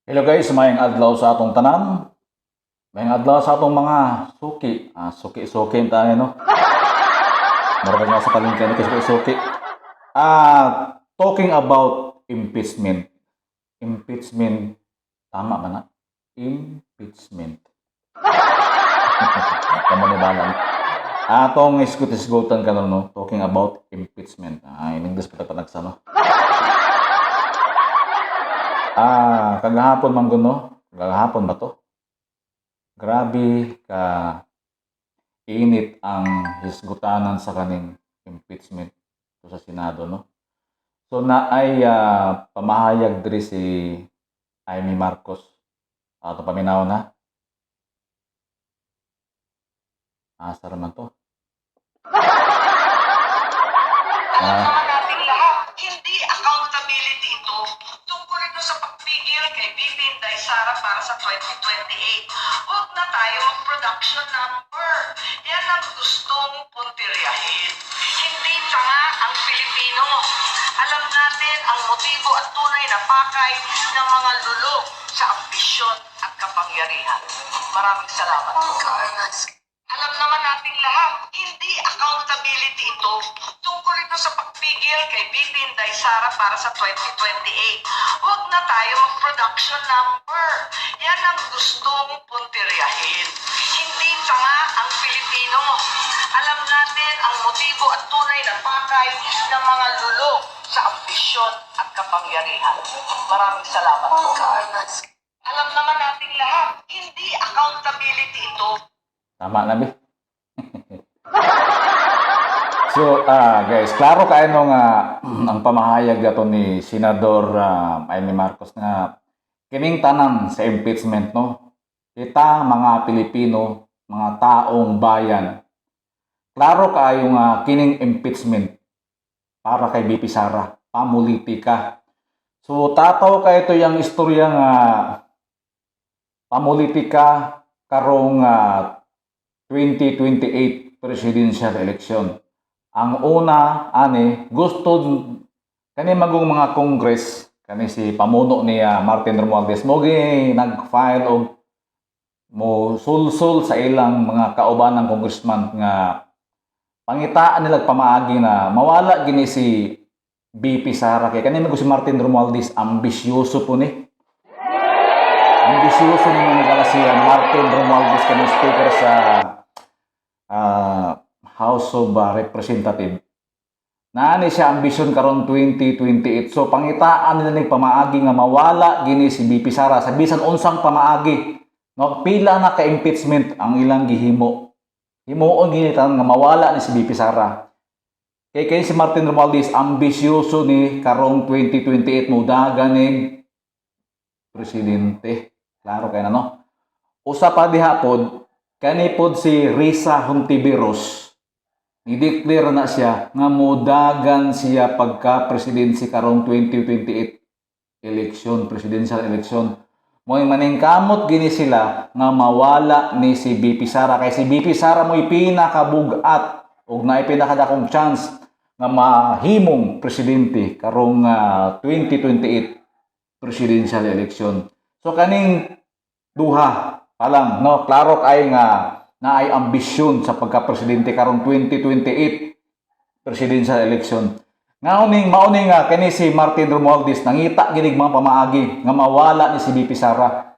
Hello guys, mayang adlaw sa atong tanan. Mayang adlaw sa atong mga suki. Suki tayo no. Murag nga sa palengke ni suki. Talking about impeachment. Impeachment tama ba na? Impeachment. Tama ni balan. Atong isgot-isgotan ka no, talking about impeachment. In English pa nagsa no. Kagahapon man no? Kagahapon ba to? Grabe ka init ang hisgutanan sa kaning impeachment sa Senado no. So na ay pamahayag diri si Amy Marcos. Ato paminaw na. Asa man to? Alam naman nating lahat, hindi accountability ito tungkol ito sa pagpigil kay BP Inday Sara para sa 2028. Huwag na tayo mag-production number. Yan ang gustong puntiryahin. Hindi tanga ang Pilipino. Alam natin ang motibo at tunay na pakay ng mga lulog sa ambisyon at kapangyarihan. Maraming salamat. Alam naman nating lahat, hindi accountability ito tungkol ito sa pagpigil kay BP Inday Sara para sa 2028. Huwag na tayo mag-production number. Yan ang gustong puntiryahin. Hindi tanga ang Pilipino. Alam natin ang motibo at tunay na pakay ng mga lulog sa ambisyon at kapangyarihan. Maraming salamat. Alam naman nating lahat, hindi accountability ito. Tama na, Bi. So, guys, klaro kayo nung ang pamahayag ato ni Senador Amy Marcos nga kining tanan sa impeachment, no? Kita, mga Pilipino, mga taong bayan, klaro kayo nga kining impeachment para kay BP Sara, pamulitika. So, tataw kayo ito yung istorya nga pamulitika karong 2028 presidential election. Ang una, gusto kani magong mga Congress, kani si pamuno ni Martin Romualdez, mo nag-file og mo sulsul sa ilang mga kauban ng congressman nga pangitaan nila pamaagi na mawala gini si BP Sara kay kani si Martin Romualdez ambisyoso po ni. Ambisyoso ni mga si Martin Romualdez kani speaker sa House of Representative. Naani siya ambisyon karon 2028. So pangitaan nila ning pamaagi nga mawala gini si BP Sara sa bisan unsang pamaagi. No, pila na ka impeachment ang ilang gihimo. Himuon gini nga mawala ni si BP Sara. Kay si Martin Romualdez ambisyoso ni karong 2028 mo dagan presidente. Klaro kay na no. Usa pa diha pod kani pod si Risa Hontiveros. I-declare na siya nga modagan siya pagka-presidency karong 2028 election, presidential election. Mo'y maningkamot gini sila nga mawala ni si BP Sara kay si BP Sara mo'y pinakabugat ug naay pinakadakong chance nga mahimong presidente karong 2028 presidential election. So kaning duha palang no, klaro kay nga naay ambisyon sa pagka-presidente karong 2028 presidential election. Mauning kani si Martin Romualdez nangita ginig mga pamaagi nga mawala ni si BP Sara.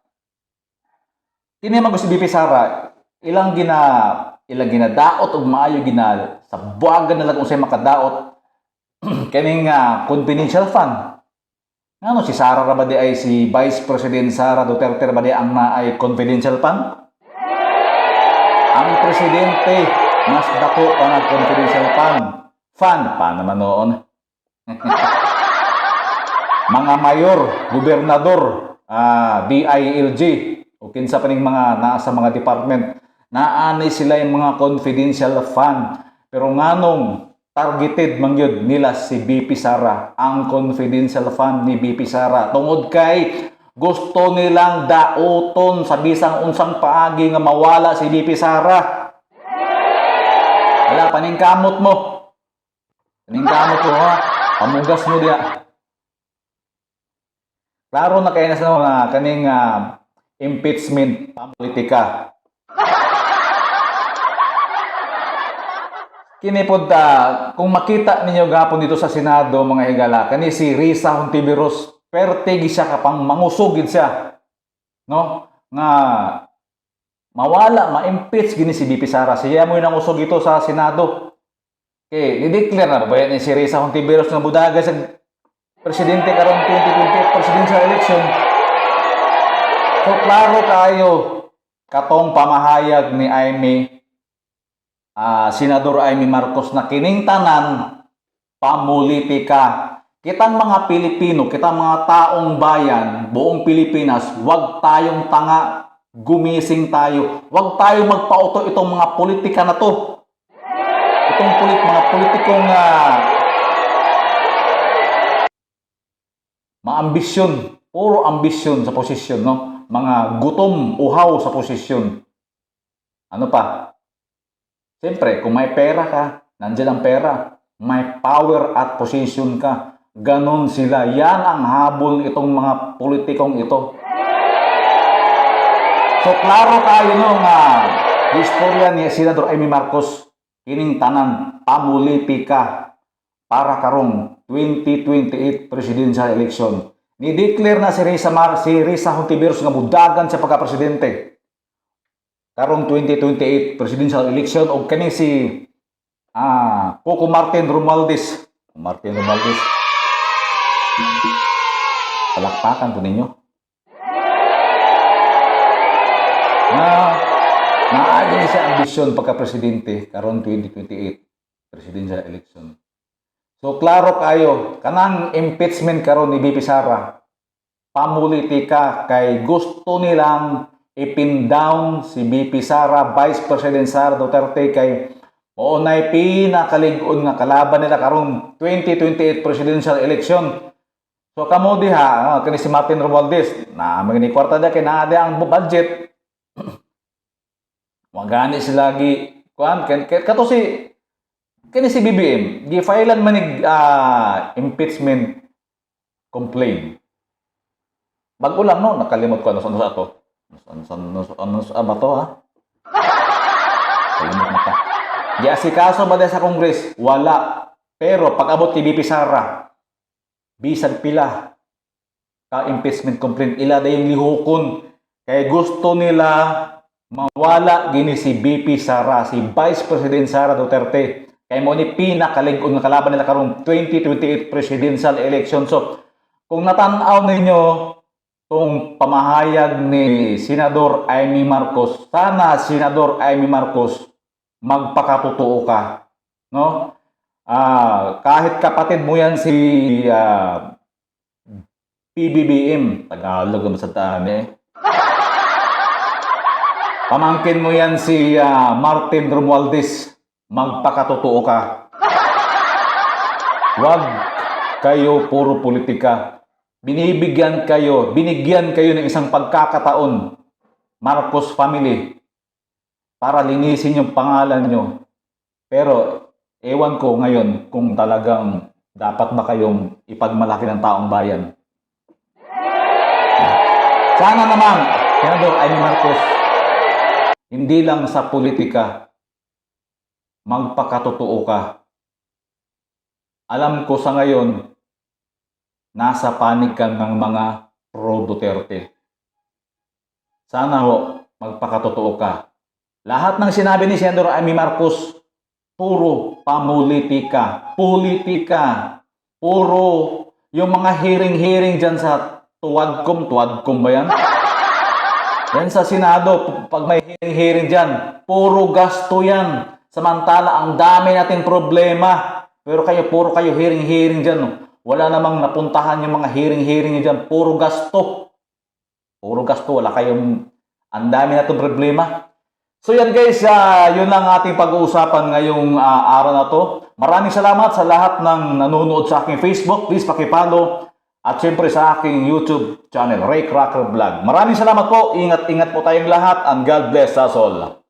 Kini man si BP Sara ilang ginadaot og maayo sa buwagan na lang unsay makadaot kaning confidential fund. Ngano si Sara ra ba di ay si Vice President Sara Duterte ra ba di ang naay confidential fund? Ang presidente mas dako pa ng confidential fund pa naman noon. Mga mayor, gobernador, DILG, o kinsa pa ning mga nasa mga department, naani sila yung mga confidential fund. Pero nganong targeted man yun nila si BP Sara, ang confidential fund ni BP Sara. Tungod kay gusto nilang dauton sa bisang unsang paagi nga mawala si BP Sara. Wala, paningkamot mo. Paningkamot mo ha. Pamugas mo diya. Klaro na kaya na kaning impeachment politika. Kini pod kung makita ninyo gapon dito sa Senado mga higala, kani si Risa Hontiveros, pertegi siya kapang mangusugid siya. No? Nga mawala, ma-impeach gini si BP Sara. Siya mo nang usog ito sa Senado. Okay, i-declare na ba yan ni si Risa Hontiveros na budaga sa presidente karon 2028 presidential election. So klaro kayo katong pamahayag ni Senador Amy Marcos na kining tanan pamulitika. Kitang mga Pilipino, kitang mga taong bayan, buong Pilipinas, wag tayong tanga, gumising tayo. Wag tayong magpauto itong mga politika na to. Itong mga politikong maambisyon, puro ambisyon sa posisyon, no? Mga gutom, uhaw sa posisyon. Ano pa? Siyempre, kung may pera ka, nandiyan ang pera. May power at position ka. Ganon sila. Yan ang habol itong mga politikong ito. So, klaro tayo nung istorya ni Senador Amy Marcos. Kining tanan, pamulitika para karong 2028 presidential election. Ni-declare na si Risa Hontiveros nga mudagan sa pagka-presidente karong 2028 presidential election o kani si Coco Martin Romualdez. Palakpakan po ninyo. Naagin siya ambisyon pagka-presidente karong 2028 presidential election. So klaro kayo, kanang impeachment karon ni BP Sara, pamulitika kay gusto nilang ipin-down si BP Sara, Vice President Sara Duterte kay maunay pinakalig-on nga kalaban nila karong 2028 presidential election. So kamo diha, kani si Martin Romualdez, na magini kwarta da kay naa ang budget. Magani sila gi kuan kato si kani si BBM, gi-filean manig impeachment complaint. Bago lang no, nakalimot ko ano sa ato. Ano ba to ha? Kalimot na ka. Giasikaso ba sa Congress? Wala. Pero pag abot kay BP Sara, bisag pila ka impeachment complaint ila dayong lihokon kay gusto nila mawala gini si BP Sara, si Vice President Sara Duterte. Kay mo ni pinakalig-on nga kalaban nila karong 2028 presidential election. So kung natanaw ninyo kung pamahayag ni Senador Amy Marcos, sana Senador Amy Marcos magpakatotoo ka, no? Kahit kapatid mo yan si PBBM, Tagalog naman sa taan pamangkin mo yan si Martin Romualdez, magpakatotoo ka. Wag kayo puro politika. Binigyan kayo ng isang pagkakataon, Marcos family, para linisin yung pangalan nyo. Pero, ewan ko ngayon kung talagang dapat ba kayong ipagmalaki ng taong bayan. Sana naman, Senador Amy Marcos, hindi lang sa politika, magpakatotoo ka. Alam ko sa ngayon, nasa panig ka ng mga pro-Duterte. Sana ho, magpakatotoo ka. Lahat ng sinabi ni Senador Amy Marcos, puro pamulitika. Politika. Puro yung mga hearing-hearing dyan sa tuwadkom ba yan? Yan sa Senado, pag may hearing dyan, puro gasto yan. Samantala, ang dami nating problema. Pero puro kayo hearing-hearing dyan. No? Wala namang napuntahan yung mga hearing-hearing dyan. Puro gasto. Puro gasto. Wala kayong, ang dami nating problema. So yan guys, yun lang ating pag-uusapan ngayong araw na to. Maraming salamat sa lahat ng nanonood sa aking Facebook. Please pakipollow. At syempre sa aking YouTube channel, Ray Cracker Vlog. Maraming salamat po. Ingat-ingat po tayong lahat. And God bless us all.